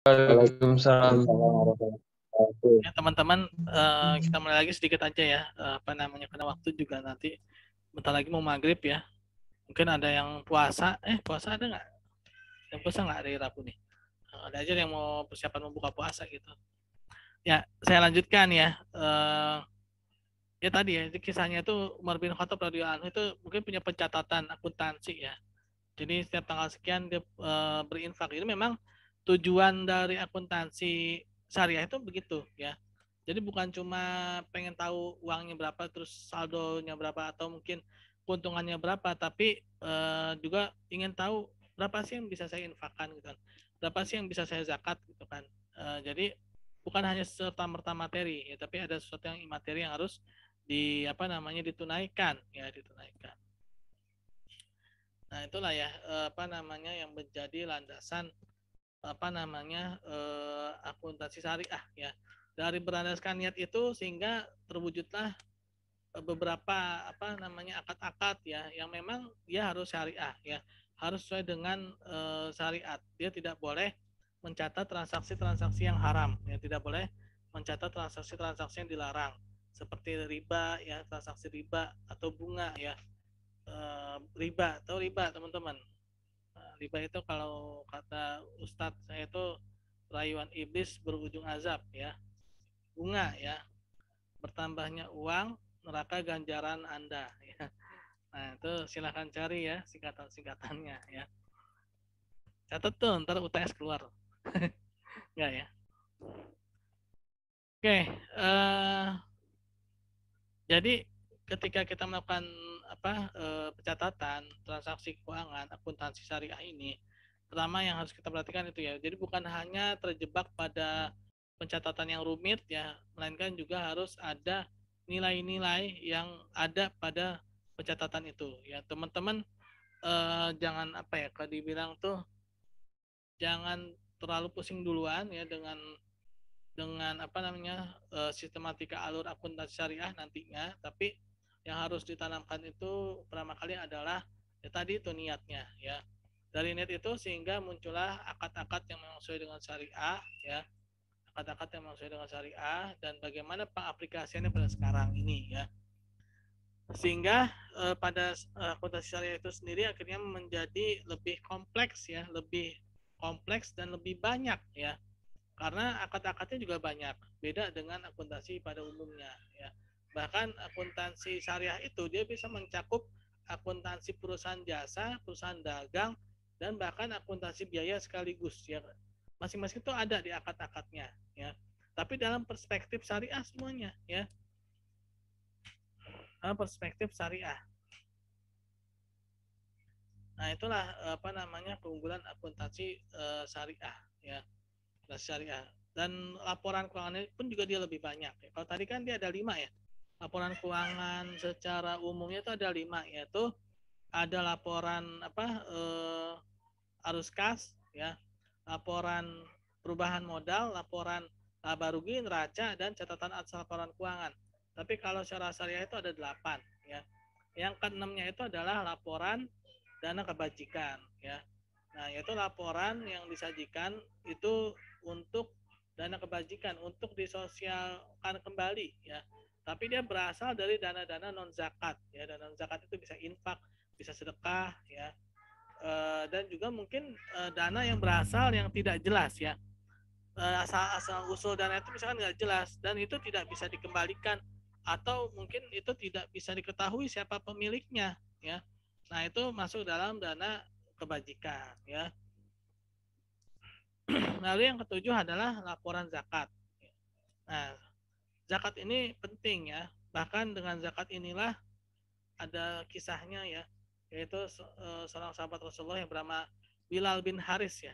Waalaikumsalam warahmatullahi wabarakatuh. Ya teman-teman, kita mulai lagi sedikit aja ya, karena waktu juga nanti bentar lagi mau maghrib ya. Mungkin ada yang puasa, puasa ada nggak? Yang puasa nggak hari Rabu nih? Ada aja yang mau persiapan membuka puasa gitu. Ya, saya lanjutkan ya. Ya tadi ya, kisahnya itu Umar bin Khattab radhiyallahu anhu itu mungkin punya pencatatan akuntansi ya. Jadi setiap tanggal sekian dia berinfak. Ini memang tujuan dari akuntansi syariah itu begitu ya. Jadi bukan cuma pengen tahu uangnya berapa terus saldonya berapa atau mungkin keuntungannya berapa, tapi juga ingin tahu berapa sih yang bisa saya infakkan gitu kan. Berapa sih yang bisa saya zakat gitu kan. Jadi bukan hanya serta merta materi ya, tapi ada sesuatu yang imateri yang harus ditunaikan ya, ditunaikan. Nah, itulah ya yang menjadi landasan akuntansi syariah ya. Dari berlandaskan niat itu sehingga terwujudlah beberapa akad-akad ya yang memang dia harus syariah ya, harus sesuai dengan syariat. Dia tidak boleh mencatat transaksi-transaksi yang haram ya, tidak boleh mencatat transaksi-transaksi yang dilarang seperti riba ya, transaksi riba atau bunga ya. Riba atau riba teman-teman. Riba itu kalau kata Ustadz saya itu rayuan iblis berujung azab ya. Bunga ya, bertambahnya uang neraka ganjaran Anda ya. Nah itu silahkan cari ya singkatan-singkatannya ya. Catat tuh ntar UTS keluar. Enggak ya. Oke, jadi ketika kita melakukan pencatatan transaksi keuangan akuntansi syariah ini, pertama yang harus kita perhatikan itu ya, jadi bukan hanya terjebak pada pencatatan yang rumit ya, melainkan juga harus ada nilai-nilai yang ada pada pencatatan itu ya. Teman-teman jangan kalau dibilang tuh jangan terlalu pusing duluan ya dengan sistematika alur akuntansi syariah nantinya, tapi yang harus ditanamkan itu pertama kali adalah ya tadi itu niatnya ya. Dari niat itu sehingga muncullah akad-akad yang memang sesuai dengan syariah ya, akad-akad yang memang sesuai dengan syariah dan bagaimana pengaplikasiannya pada sekarang ini ya. Sehingga pada akuntansi syariah itu sendiri akhirnya menjadi lebih kompleks ya, lebih kompleks dan lebih banyak ya, karena akad-akadnya juga banyak, beda dengan akuntansi pada umumnya ya. Bahkan akuntansi syariah itu dia bisa mencakup akuntansi perusahaan jasa, perusahaan dagang, dan bahkan akuntansi biaya sekaligus ya. Masing-masing itu ada di akad-akadnya ya. Tapi dalam perspektif syariah semuanya ya. Dalam perspektif syariah. Nah, itulah keunggulan akuntansi syariah ya. Syariah. Dan laporan keuangannya pun juga dia lebih banyak. Kalau tadi kan dia ada 5 ya. Laporan keuangan secara umumnya itu ada 5, yaitu ada laporan arus kas ya, laporan perubahan modal, laporan laba rugi, neraca, dan catatan atas laporan keuangan. Tapi kalau secara syariah itu ada 8 ya. Yang keenamnya itu adalah laporan dana kebajikan ya. Nah, yaitu laporan yang disajikan itu untuk dana kebajikan untuk disosialkan kembali ya. Tapi dia berasal dari dana-dana non zakat ya. Dana non zakat itu bisa infak, bisa sedekah ya. Dan juga mungkin dana yang berasal yang tidak jelas ya. Asal usul dana itu misalkan nggak jelas dan itu tidak bisa dikembalikan atau mungkin itu tidak bisa diketahui siapa pemiliknya ya. Nah, itu masuk dalam dana kebajikan ya. Lalu yang ketujuh adalah laporan zakat. Nah, zakat ini penting ya. Bahkan dengan zakat inilah ada kisahnya ya, yaitu seorang sahabat Rasulullah yang bernama Bilal bin Haris ya,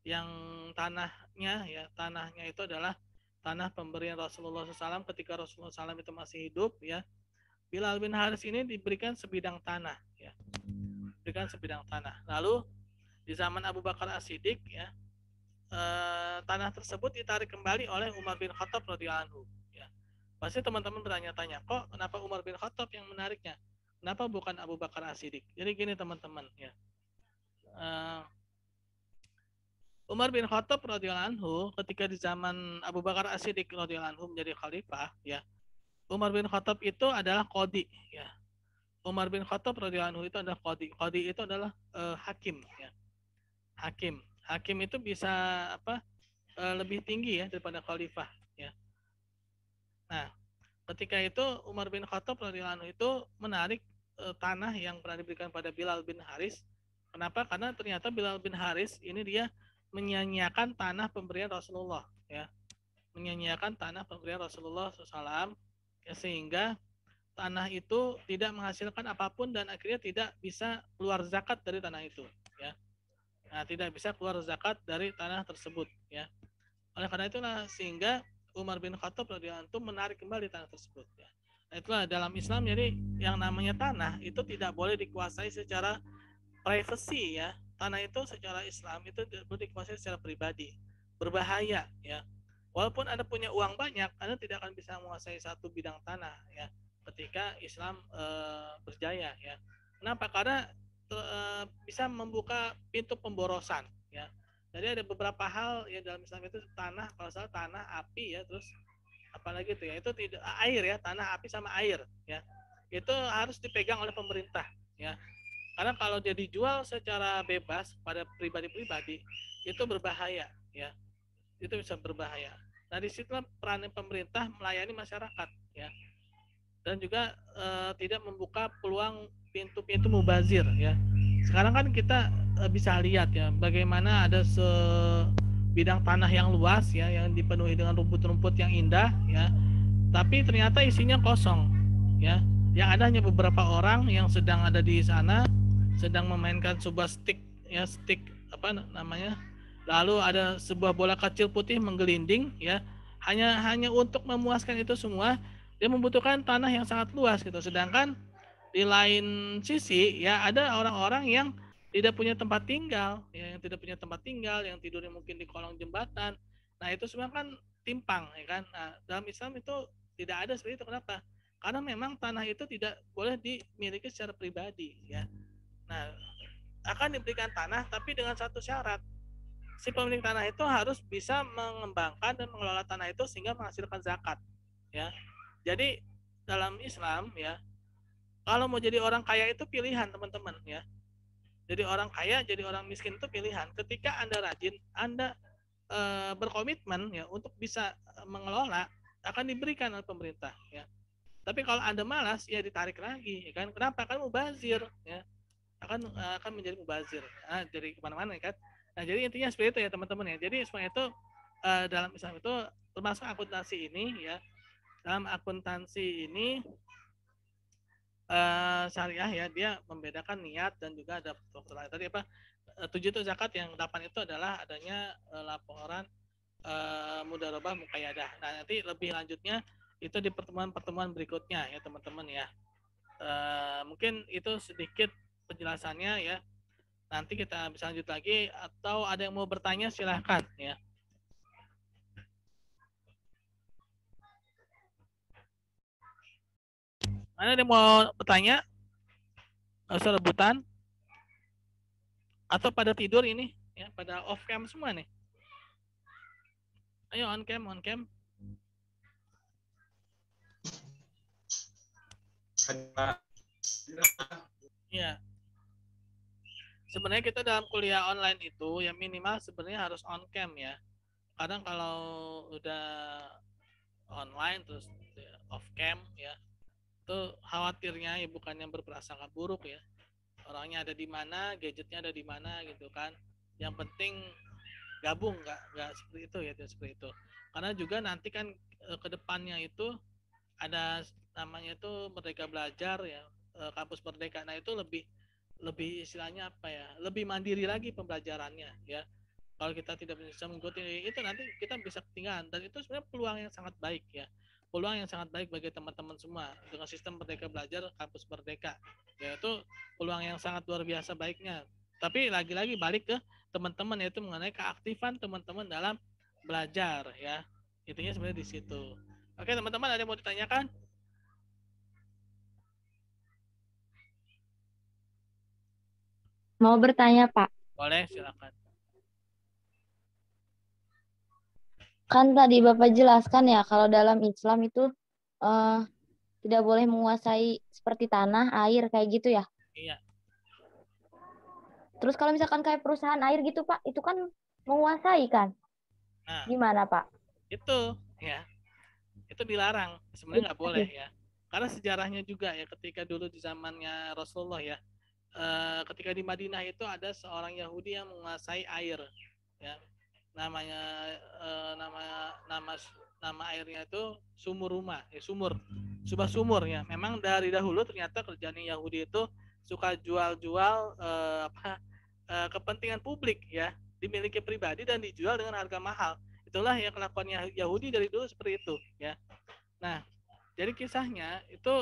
yang tanahnya itu adalah tanah pemberian Rasulullah SAW ketika Rasulullah SAW itu masih hidup ya. Bilal bin Haris ini diberikan sebidang tanah ya, diberikan sebidang tanah. Lalu di zaman Abu Bakar As-Siddiq ya, tanah tersebut ditarik kembali oleh Umar bin Khattab radhiyallahu anhu ya. Pasti teman-teman bertanya-tanya, kok kenapa Umar bin Khattab yang menariknya, kenapa bukan Abu Bakar As-Siddiq? Jadi gini teman-teman ya, Umar bin Khattab radhiyallahu anhu ketika di zaman Abu Bakar As-Siddiq radhiyallahu anhu menjadi khalifah, ya. Umar bin Khattab itu adalah qadhi, ya. Umar bin Khattab radhiyallahu anhu itu adalah qadhi. Qadhi itu adalah hakim, ya. Hakim. Hakim itu bisa apa? Lebih tinggi ya daripada khalifah, ya. Nah, ketika itu Umar bin Khattab radhiyallahu anhu itu menarik tanah yang pernah diberikan pada Bilal bin Haris. Kenapa? Karena ternyata Bilal bin Haris ini dia menyanyiakan tanah pemberian Rasulullah, ya. Menyanyiakan tanah pemberian Rasulullah SAW, ya, sehingga tanah itu tidak menghasilkan apapun dan akhirnya tidak bisa keluar zakat dari tanah itu, ya. Nah, tidak bisa keluar zakat dari tanah tersebut, ya. Oleh karena itulah sehingga Umar bin Khattab radhiyallahu anhu menarik kembali tanah tersebut, ya. Nah, itulah dalam Islam, jadi yang namanya tanah itu tidak boleh dikuasai secara privacy, ya. Tanah itu secara Islam itu tidak boleh dikuasai secara pribadi. Berbahaya, ya. Walaupun Anda punya uang banyak, Anda tidak akan bisa menguasai satu bidang tanah, ya. Ketika Islam berjaya, ya. Kenapa? Karena bisa membuka pintu pemborosan, ya. Jadi ada beberapa hal ya dalam Islam itu tanah, kalau salah tanah, api, ya, terus apalagi itu ya, itu tidak air, ya, tanah, api sama air, ya. Itu harus dipegang oleh pemerintah, ya. Karena kalau dia dijual secara bebas pada pribadi-pribadi itu berbahaya, ya. Itu bisa berbahaya. Nah, di situ peran pemerintah melayani masyarakat, ya. Dan juga tidak membuka peluang pintu-pintu mubazir, ya. Sekarang kan kita bisa lihat ya bagaimana ada sebidang tanah yang luas, ya, yang dipenuhi dengan rumput-rumput yang indah, ya, tapi ternyata isinya kosong, ya. Yang ada hanya beberapa orang yang sedang ada di sana, sedang memainkan sebuah stick, ya, stick apa namanya, lalu ada sebuah bola kecil putih menggelinding, ya, hanya untuk memuaskan itu semua. Dia membutuhkan tanah yang sangat luas gitu, sedangkan di lain sisi ya ada orang-orang yang tidak punya tempat tinggal, ya, yang tidak punya tempat tinggal, yang tidurnya mungkin di kolong jembatan. Nah, itu semua kan timpang, ya kan. Nah, dalam Islam itu tidak ada seperti itu. Kenapa? Karena memang tanah itu tidak boleh dimiliki secara pribadi, ya. Nah, akan diberikan tanah tapi dengan satu syarat. Si pemilik tanah itu harus bisa mengembangkan dan mengelola tanah itu sehingga menghasilkan zakat, ya. Jadi dalam Islam, ya, kalau mau jadi orang kaya itu pilihan, teman-teman, ya. Jadi orang kaya, jadi orang miskin itu pilihan. Ketika Anda rajin, Anda berkomitmen ya untuk bisa mengelola, akan diberikan oleh pemerintah, ya. Tapi kalau Anda malas, ya ditarik lagi, ya kan? Kenapa? Kan mubazir, ya. Akan menjadi mubazir. Nah, jadi kemana-mana, ya kan? Nah, jadi intinya seperti itu ya, teman-teman, ya. Jadi semua itu dalam Islam itu termasuk akuntansi ini, ya. Dalam akuntansi ini syariah ya, dia membedakan niat dan juga ada faktor lain. Tadi apa? 7 itu zakat, yang 8 itu adalah adanya laporan mudharabah muqayyadah. Nah, nanti lebih lanjutnya itu di pertemuan-pertemuan berikutnya ya, teman-teman, ya. Mungkin itu sedikit penjelasannya, ya. Nanti kita bisa lanjut lagi atau ada yang mau bertanya silahkan, ya. Ada yang mau bertanya? Nggak usah rebutan. Atau pada tidur ini, ya, pada off cam semua nih. Ayo on cam, on cam. Ya. Sebenarnya kita dalam kuliah online itu yang minimal sebenarnya harus on cam, ya. Kadang kalau udah online terus off cam, ya, itu khawatirnya ya bukannya berprasangka buruk, ya. Orangnya ada di mana, gadgetnya ada di mana gitu kan. Yang penting gabung, nggak seperti itu ya, tidak seperti itu. Karena juga nanti kan ke depannya itu ada namanya itu Merdeka Belajar, ya, kampus Merdeka. Nah, itu lebih lebih istilahnya apa ya, lebih mandiri lagi pembelajarannya, ya. Kalau kita tidak bisa mengikuti itu nanti kita bisa ketinggalan, dan itu sebenarnya peluang yang sangat baik, ya, peluang yang sangat baik bagi teman-teman semua dengan sistem Merdeka Belajar kampus Merdeka, yaitu peluang yang sangat luar biasa baiknya. Tapi lagi-lagi balik ke teman-teman, yaitu mengenai keaktifan teman-teman dalam belajar, ya. Intinya sebenarnya di situ. Oke, teman-teman, ada yang mau ditanyakan? Mau bertanya, Pak. Boleh, silakan. Kan tadi Bapak jelaskan ya kalau dalam Islam itu eh, tidak boleh menguasai seperti tanah, air kayak gitu ya. Iya. Terus kalau misalkan kayak perusahaan air gitu Pak, itu kan menguasai kan? Nah, Gimana Pak? itu ya, itu dilarang. Sebenarnya nggak boleh ya. Karena sejarahnya juga ya, ketika dulu di zamannya Rasulullah ya, ketika di Madinah itu ada seorang Yahudi yang menguasai air ya, namanya nama nama nama airnya itu sumur rumah ya, subah sumur ya. Memang dari dahulu ternyata kerjaan Yahudi itu suka jual-jual kepentingan publik ya, dimiliki pribadi dan dijual dengan harga mahal. Itulah yang kelakuan Yahudi dari dulu seperti itu ya. Nah, jadi kisahnya itu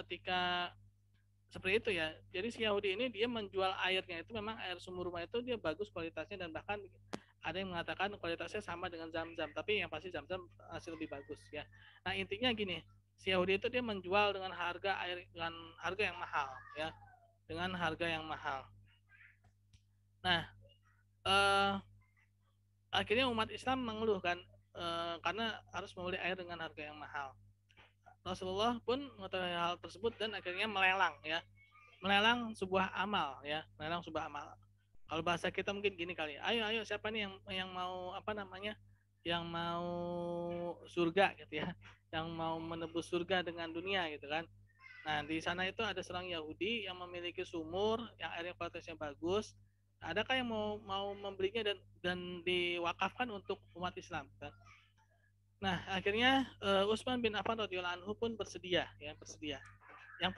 ketika seperti itu ya. Jadi si Yahudi ini dia menjual airnya itu, memang air sumur rumah itu dia bagus kualitasnya, dan bahkan ada yang mengatakan kualitasnya sama dengan Zam-Zam, tapi yang pasti Zam-Zam hasil lebih bagus ya. Nah, intinya gini, si Yahudi itu dia menjual dengan harga air, dengan harga yang mahal ya, dengan harga yang mahal. Nah, eh, akhirnya umat Islam mengeluh kan, karena harus membeli air dengan harga yang mahal. Rasulullah pun mengetahui hal tersebut dan akhirnya melelang ya, melelang sebuah amal ya, melelang sebuah amal. Kalau bahasa kita mungkin gini kali, ayo siapa nih yang mau apa namanya, yang mau surga gitu ya, yang mau menebus surga dengan dunia gitu kan. Nah, di sana itu ada seorang Yahudi yang memiliki sumur yang airnya kualitasnya bagus. Adakah yang mau membelinya dan diwakafkan untuk umat Islam kan? Nah, akhirnya Utsman bin Affan radhiyallahu anhu pun bersedia ya, bersedia. Yang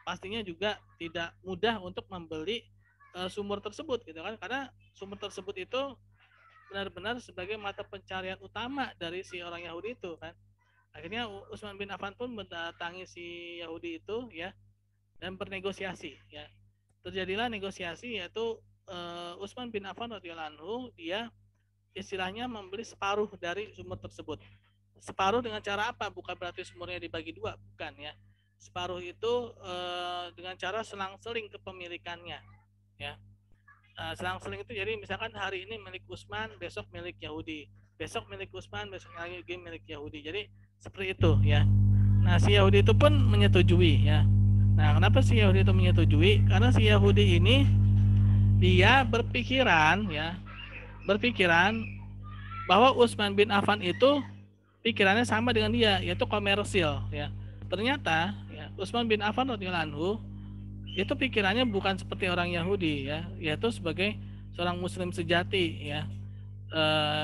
pastinya juga tidak mudah untuk membeli sumur tersebut gitu kan, karena sumur tersebut itu benar-benar sebagai mata pencarian utama dari si orang Yahudi itu kan. Akhirnya Utsman bin Affan pun mendatangi si Yahudi itu ya, dan bernegosiasi ya. Terjadilah negosiasi, yaitu Utsman bin Affan radhiyallahu anhu dia istilahnya membeli separuh dari sumur tersebut. Separuh dengan cara apa? Bukan berarti sumurnya dibagi dua, bukan ya. Separuh itu dengan cara selang-seling kepemilikannya ya. Selang-seling itu jadi misalkan hari ini milik Utsman, besok milik Yahudi, besok milik Utsman, besok lagi milik Yahudi. Jadi seperti itu ya. Nah, si Yahudi itu pun menyetujui ya. Nah, kenapa si Yahudi itu menyetujui? Karena si Yahudi ini dia berpikiran ya, berpikiran bahwa Utsman bin Affan itu pikirannya sama dengan dia, yaitu komersil ya. Ternyata ya, Utsman bin Affan radhiyallahu anhu itu pikirannya bukan seperti orang Yahudi ya, yaitu sebagai seorang muslim sejati ya.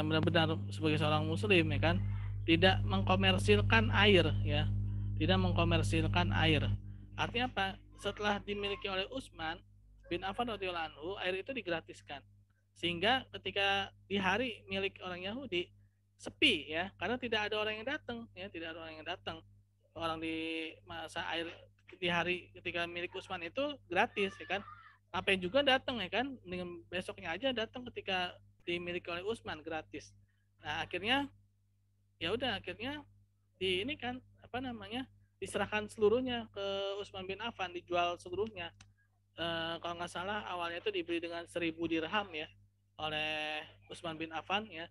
Benar-benar sebagai seorang muslim ya kan, tidak mengkomersilkan air ya, tidak mengkomersilkan air. Artinya apa? Setelah dimiliki oleh Utsman bin Affan radhiyallahu anhu, air itu digratiskan, sehingga ketika di hari milik orang Yahudi sepi ya, karena tidak ada orang yang datang ya, tidak ada orang yang datang. Orang di masa air di hari ketika milik Utsman itu gratis ya kan, apa yang juga datang ya kan, dengan besoknya aja datang ketika dimiliki oleh Utsman gratis. Nah, akhirnya ya udah, akhirnya di ini kan apa namanya, diserahkan seluruhnya ke Utsman bin Affan, dijual seluruhnya. Kalau nggak salah awalnya itu dibeli dengan 1.000 dirham ya oleh Utsman bin Affan ya,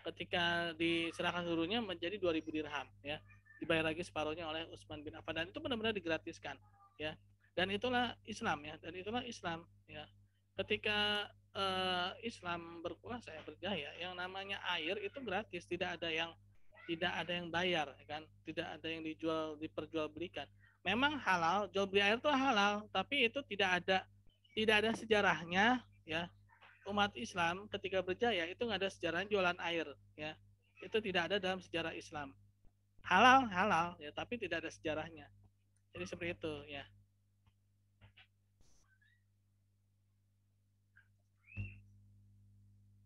ketika diserahkan seluruhnya menjadi 2.000 dirham ya, dibayar lagi separuhnya oleh Utsman bin Affan, dan itu benar-benar digratiskan ya. Dan itulah Islam ya, dan itulah Islam ya. Ketika Islam berkuasa ya, berjaya, yang namanya air itu gratis, tidak ada yang bayar ya kan, tidak ada yang diperjualbelikan. Memang halal, jual beli air itu halal, tapi itu tidak ada sejarahnya ya. Umat Islam ketika berjaya itu nggak ada sejarah jualan air ya, itu tidak ada dalam sejarah Islam. Halal halal ya, tapi tidak ada sejarahnya. Jadi seperti itu ya.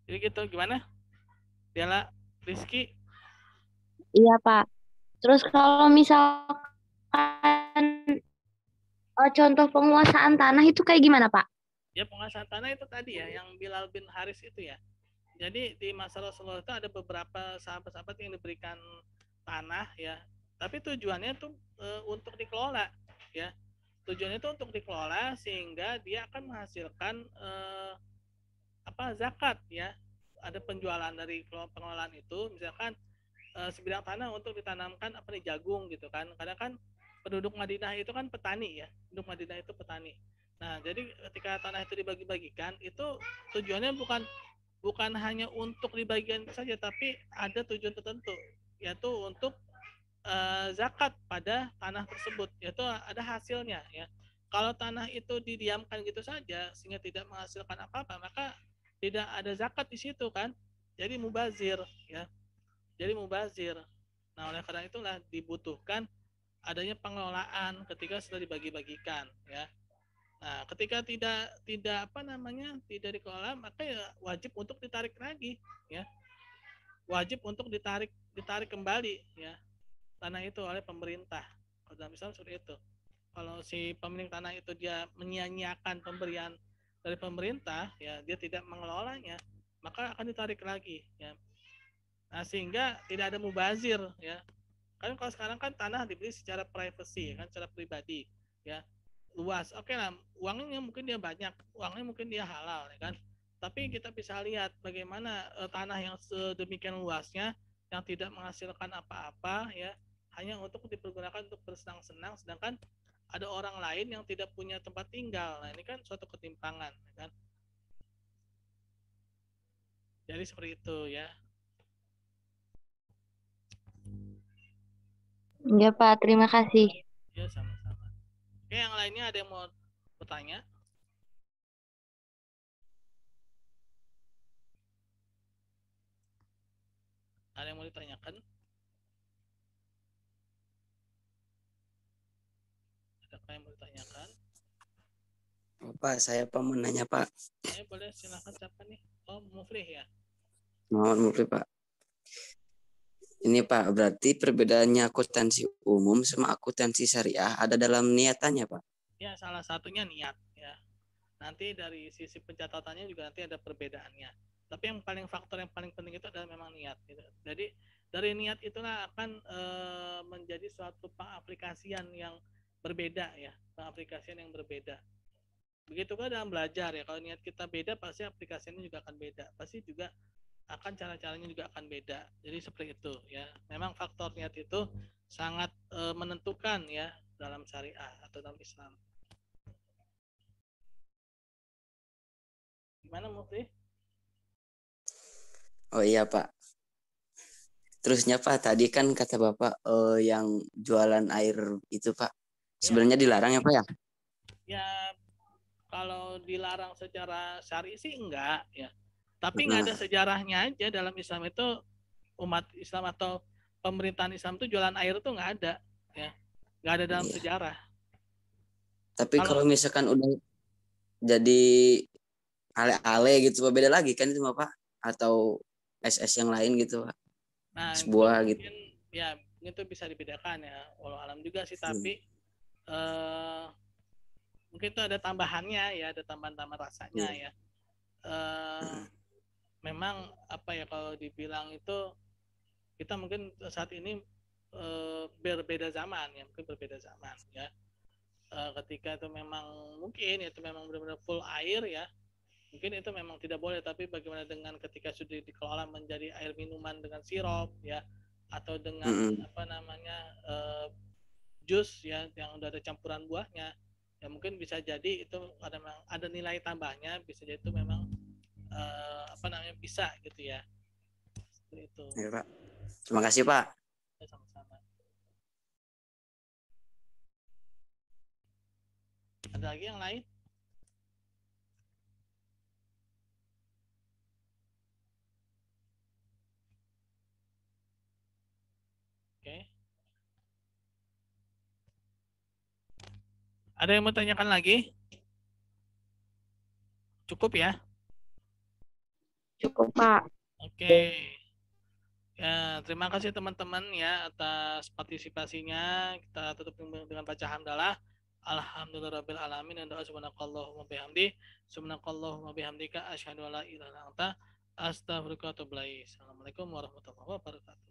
Jadi gitu, gimana Dela, Rizky? Iya Pak. Terus kalau misalkan contoh penguasaan tanah itu kayak gimana Pak? Ya, penguasaan tanah itu tadi ya, yang Bilal bin Haris itu ya. Jadi di masa Rasulullah itu ada beberapa sahabat-sahabat yang diberikan tanah ya, tapi tujuannya itu untuk dikelola ya. Tujuannya itu untuk dikelola sehingga dia akan menghasilkan zakat ya. ada penjualan dari pengelolaan itu, misalkan sebidang tanah untuk ditanamkan apa nih jagung gitu kan. Karena kan penduduk Madinah itu kan petani ya, penduduk Madinah itu petani. Nah, jadi ketika tanah itu dibagi-bagikan, itu tujuannya bukan hanya untuk dibagikan saja, tapi ada tujuan tertentu, yaitu untuk zakat pada tanah tersebut, yaitu ada hasilnya ya. Kalau tanah itu didiamkan gitu saja sehingga tidak menghasilkan apa-apa, maka tidak ada zakat di situ kan. Jadi mubazir ya. Jadi mubazir. Nah, oleh karena itulah dibutuhkan adanya pengelolaan ketika sudah dibagi-bagikan ya. Nah, ketika tidak apa namanya tidak dikelola, maka ya wajib untuk ditarik lagi ya. Wajib untuk ditarik kembali ya tanah itu oleh pemerintah. Kalau dalam Islam seperti itu. Kalau si pemilik tanah itu dia menyia-nyiakan pemberian dari pemerintah, ya dia tidak mengelolanya, maka akan ditarik lagi, ya. Nah, sehingga tidak ada mubazir, ya. Kan kalau sekarang kan tanah dibeli secara privacy, kan secara pribadi, ya. Luas. Oke lah, uangnya mungkin dia banyak, uangnya mungkin dia halal, ya kan. Tapi kita bisa lihat bagaimana tanah yang sedemikian luasnya yang tidak menghasilkan apa-apa, ya, hanya untuk dipergunakan untuk bersenang-senang, sedangkan ada orang lain yang tidak punya tempat tinggal. Nah, ini kan suatu ketimpangan, ya kan? Jadi seperti itu ya. Ya Pak, terima kasih. Ya, sama-sama. Oke, yang lainnya ada yang mau bertanya? Ada yang mau ditanyakan? Adakah yang mau ditanyakan? Pak, saya Pak mau nanya Pak. Boleh silakan siapa nih? Oh, Muflih ya. Mohon maaf Pak. Ini Pak, berarti perbedaannya akuntansi umum sama akuntansi syariah ada dalam niatannya Pak? Ya, salah satunya niat ya. Nanti dari sisi pencatatannya juga nanti ada perbedaannya. Tapi yang faktor yang paling penting itu adalah memang niat. Gitu. Jadi dari niat itulah akan menjadi suatu pengaplikasian yang berbeda ya, pengaplikasian yang berbeda. Begitu juga dalam belajar ya. Kalau niat kita beda, pasti aplikasinya juga akan beda. Pasti juga akan cara-caranya juga akan beda. Jadi seperti itu ya. Memang faktor niat itu sangat menentukan ya dalam syariah atau dalam Islam. Gimana Mufti? Oh iya Pak. Terusnya Pak, tadi kan kata Bapak yang jualan air itu Pak, sebenarnya dilarang ya Pak ya? Ya, kalau dilarang secara syar'i sih enggak ya. Tapi nggak ada sejarahnya aja dalam Islam itu, umat Islam atau pemerintahan Islam itu jualan air itu nggak ada ya. Nggak ada dalam sejarah. Tapi kalau misalkan udah jadi ale-ale gitu Pak, beda lagi kan itu Pak? Atau SS yang lain gitu Pak? Nah, Sebuah itu gitu. mungkin ya itu bisa dibedakan ya. Walau alam juga sih, tapi mungkin itu ada tambahannya ya, ada tambahan-tambahan rasanya ya. Memang apa ya, kalau dibilang itu kita mungkin saat ini berbeda zaman ya, mungkin berbeda zaman ya. Ketika itu memang mungkin itu memang benar-benar full air ya, mungkin itu memang tidak boleh. Tapi bagaimana dengan ketika sudah dikelola menjadi air minuman dengan sirup ya, atau dengan apa namanya jus ya yang udah ada campuran buahnya, ya mungkin bisa jadi itu ada nilai tambahnya, bisa jadi itu memang apa namanya bisa gitu ya. Seperti itu. Ya, Pak. Terima kasih Pak. Ya, sama-sama. Ada lagi yang lain? Oke. Ada yang mau tanyakan lagi? Cukup ya? Cukup Pak. Oke. Ya, terima kasih teman-teman ya atas partisipasinya. Kita tutup dengan baca hamdalah. Alhamdulillahirabbil alamin dan doa subhanakallahumma bihamdi. Subhanakallahumma bihamdika asyhadu an la ilaha illa anta astaghfiruka wa atubu ilaik. Assalamualaikum warahmatullahi wabarakatuh.